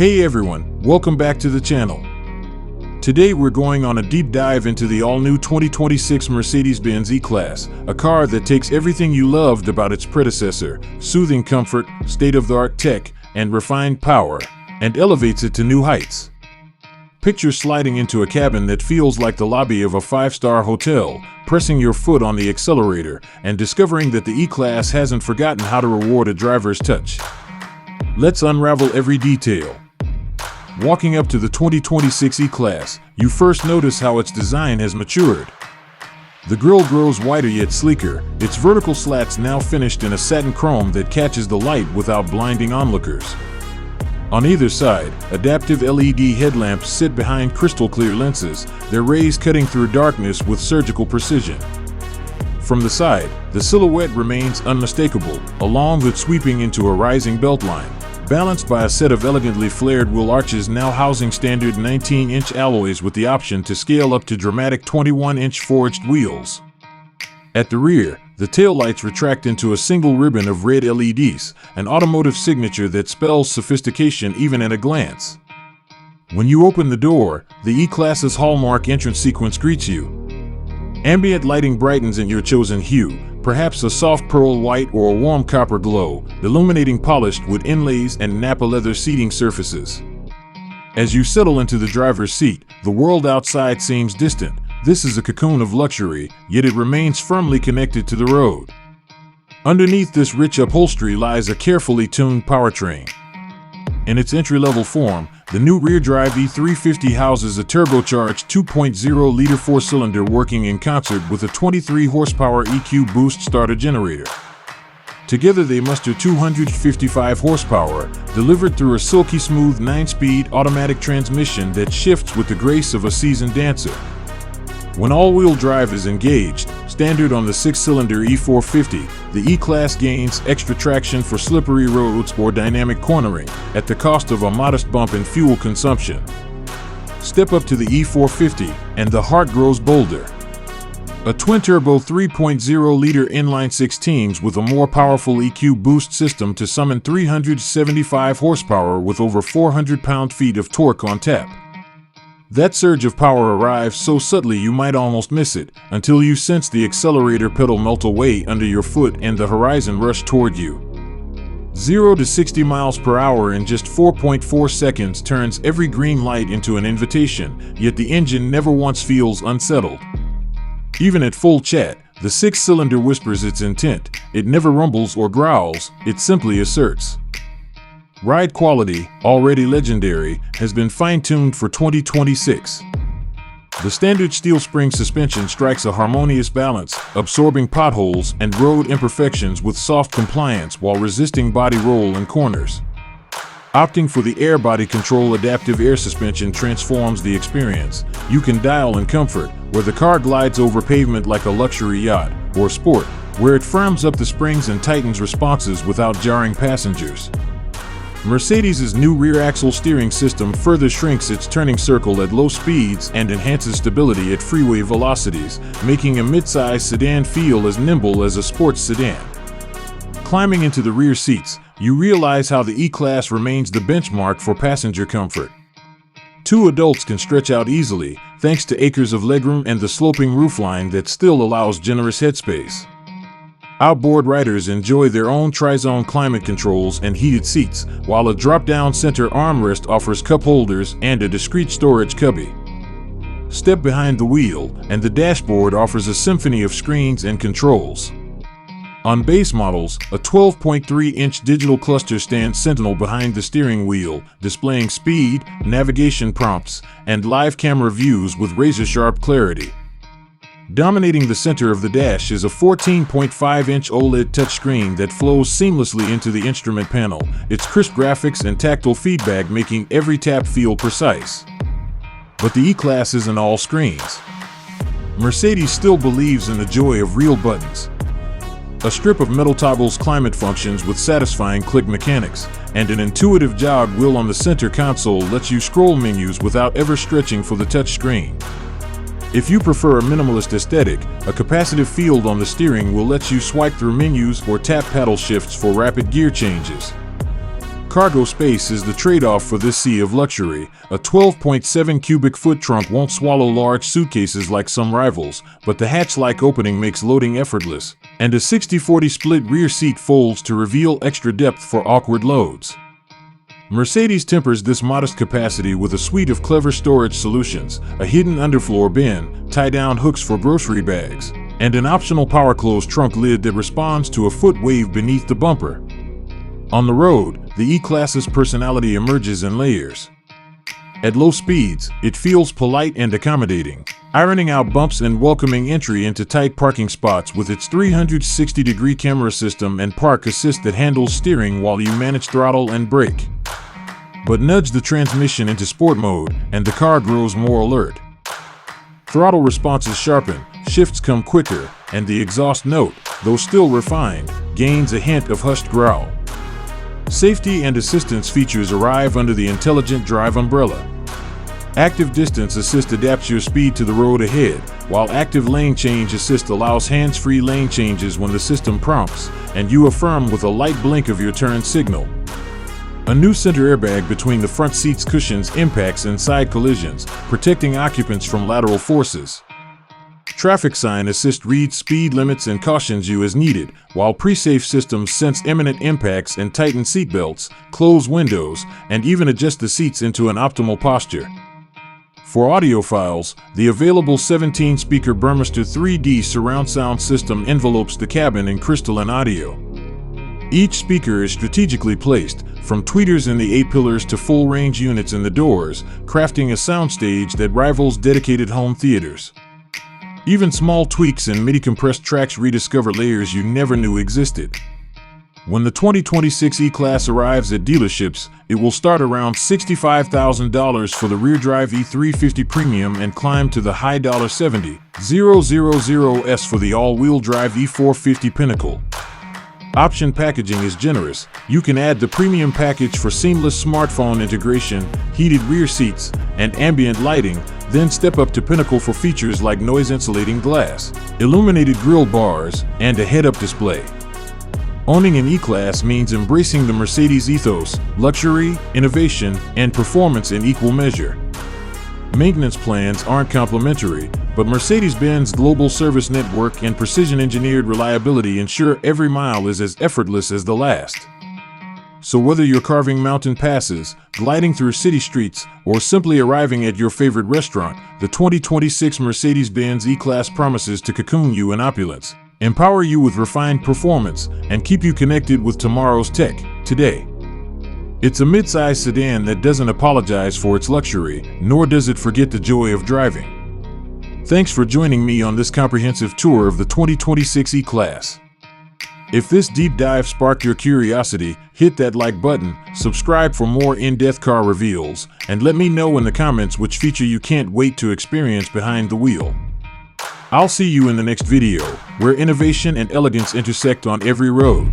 Hey everyone, welcome back to the channel. Today we're going on a deep dive into the all-new 2026 Mercedes-Benz E-Class, a car that takes everything you loved about its predecessor, soothing comfort, state-of-the-art tech, and refined power, and elevates it to new heights. Picture sliding into a cabin that feels like the lobby of a five-star hotel, pressing your foot on the accelerator, and discovering that the E-Class hasn't forgotten how to reward a driver's touch. Let's unravel every detail. Walking up to the 2026 E-Class, you first notice how its design has matured. The grille grows wider yet sleeker, its vertical slats now finished in a satin chrome that catches the light without blinding onlookers. On either side, adaptive LED headlamps sit behind crystal-clear lenses, their rays cutting through darkness with surgical precision. From the side, the silhouette remains unmistakable, a long hood sweeping into a rising beltline, balanced by a set of elegantly flared wheel arches now housing standard 19-inch alloys with the option to scale up to dramatic 21-inch forged wheels. At the rear, the taillights retract into a single ribbon of red LEDs, an automotive signature that spells sophistication even at a glance. When you open the door, the E-Class's hallmark entrance sequence greets you. Ambient lighting brightens in your chosen hue, perhaps a soft pearl white or a warm copper glow, illuminating polished wood inlays and Napa leather seating surfaces. As you settle into the driver's seat, the world outside seems distant. This is a cocoon of luxury, yet it remains firmly connected to the road. Underneath this rich upholstery lies a carefully tuned powertrain. In its entry-level form, the new rear-drive E350 houses a turbocharged 2.0-liter four-cylinder working in concert with a 23-horsepower EQ boost starter generator. Together they muster 255 horsepower, delivered through a silky smooth 9-speed automatic transmission that shifts with the grace of a seasoned dancer. When all-wheel drive is engaged, standard on the 6-cylinder E450, the E-Class gains extra traction for slippery roads or dynamic cornering, at the cost of a modest bump in fuel consumption. Step up to the E450, and the heart grows bolder. A twin-turbo 3.0-liter inline-six teams with a more powerful EQ boost system to summon 375 horsepower with over 400 pound-feet of torque on tap. That surge of power arrives so subtly you might almost miss it, until you sense the accelerator pedal melt away under your foot and the horizon rush toward you. 0 to 60 miles per hour in just 4.4 seconds turns every green light into an invitation, yet the engine never once feels unsettled. Even at full chat, the 6-cylinder whispers its intent. It never rumbles or growls, it simply asserts. Ride quality, already legendary, has been fine-tuned for 2026. The standard steel spring suspension strikes a harmonious balance, absorbing potholes and road imperfections with soft compliance while resisting body roll in corners. Opting for the air body control adaptive air suspension transforms the experience. You can dial in comfort, where the car glides over pavement like a luxury yacht, or sport, where it firms up the springs and tightens responses without jarring passengers. Mercedes' new rear-axle steering system further shrinks its turning circle at low speeds and enhances stability at freeway velocities, making a mid-size sedan feel as nimble as a sports sedan. Climbing into the rear seats, you realize how the E-Class remains the benchmark for passenger comfort. Two adults can stretch out easily, thanks to acres of legroom and the sloping roofline that still allows generous headspace. Outboard riders enjoy their own tri-zone climate controls and heated seats, while a drop-down center armrest offers cup holders and a discreet storage cubby. Step behind the wheel, and the dashboard offers a symphony of screens and controls. On base models, a 12.3-inch digital cluster stands sentinel behind the steering wheel, displaying speed, navigation prompts, and live camera views with razor-sharp clarity. Dominating the center of the dash is a 14.5-inch OLED touchscreen that flows seamlessly into the instrument panel, its crisp graphics and tactile feedback making every tap feel precise. But the E-Class isn't all screens. Mercedes still believes in the joy of real buttons. A strip of metal toggles climate functions with satisfying click mechanics, and an intuitive jog wheel on the center console lets you scroll menus without ever stretching for the touchscreen. If you prefer a minimalist aesthetic, a capacitive field on the steering will let you swipe through menus or tap paddle shifts for rapid gear changes. Cargo space is the trade-off for this sea of luxury. A 12.7 cubic foot trunk won't swallow large suitcases like some rivals, but the hatch-like opening makes loading effortless, and a 60-40 split rear seat folds to reveal extra depth for awkward loads. Mercedes tempers this modest capacity with a suite of clever storage solutions, a hidden underfloor bin, tie-down hooks for grocery bags, and an optional power-closed trunk lid that responds to a foot wave beneath the bumper. On the road, the E-Class's personality emerges in layers. At low speeds, it feels polite and accommodating, ironing out bumps and welcoming entry into tight parking spots with its 360-degree camera system and park assist that handles steering while you manage throttle and brake. But nudge the transmission into sport mode, and the car grows more alert. Throttle responses sharpen, shifts come quicker, and the exhaust note, though still refined, gains a hint of hushed growl. Safety and assistance features arrive under the intelligent drive umbrella. Active Distance Assist adapts your speed to the road ahead, while Active Lane Change Assist allows hands-free lane changes when the system prompts, and you affirm with a light blink of your turn signal. A new center airbag between the front seat's cushions impacts and side collisions, protecting occupants from lateral forces. Traffic Sign Assist reads speed limits and cautions you as needed, while pre-safe systems sense imminent impacts and tighten seatbelts, close windows, and even adjust the seats into an optimal posture. For audiophiles, the available 17-speaker Burmester 3D surround sound system envelopes the cabin in crystalline audio. Each speaker is strategically placed, from tweeters in the A-pillars to full-range units in the doors, crafting a soundstage that rivals dedicated home theaters. Even small tweaks in MIDI-compressed tracks rediscover layers you never knew existed. When the 2026 E-Class arrives at dealerships, it will start around $65,000 for the rear-drive E350 Premium and climb to the high $70,000s for the all-wheel drive E450 Pinnacle. Option packaging is generous. You can add the premium package for seamless smartphone integration, heated rear seats, and ambient lighting, then step up to Pinnacle for features like noise-insulating glass, illuminated grille bars, and a head-up display. Owning an E-Class means embracing the Mercedes ethos, luxury, innovation, and performance in equal measure. Maintenance plans aren't complimentary, but Mercedes-Benz global service network and precision-engineered reliability ensure every mile is as effortless as the last. So whether you're carving mountain passes, gliding through city streets, or simply arriving at your favorite restaurant, the 2026 Mercedes-Benz E-Class promises to cocoon you in opulence, empower you with refined performance, and keep you connected with tomorrow's tech, today. It's a mid-size sedan that doesn't apologize for its luxury, nor does it forget the joy of driving. Thanks for joining me on this comprehensive tour of the 2026 E-Class. If this deep dive sparked your curiosity, hit that like button, subscribe for more in-depth car reveals, and let me know in the comments which feature you can't wait to experience behind the wheel. I'll see you in the next video, where innovation and elegance intersect on every road.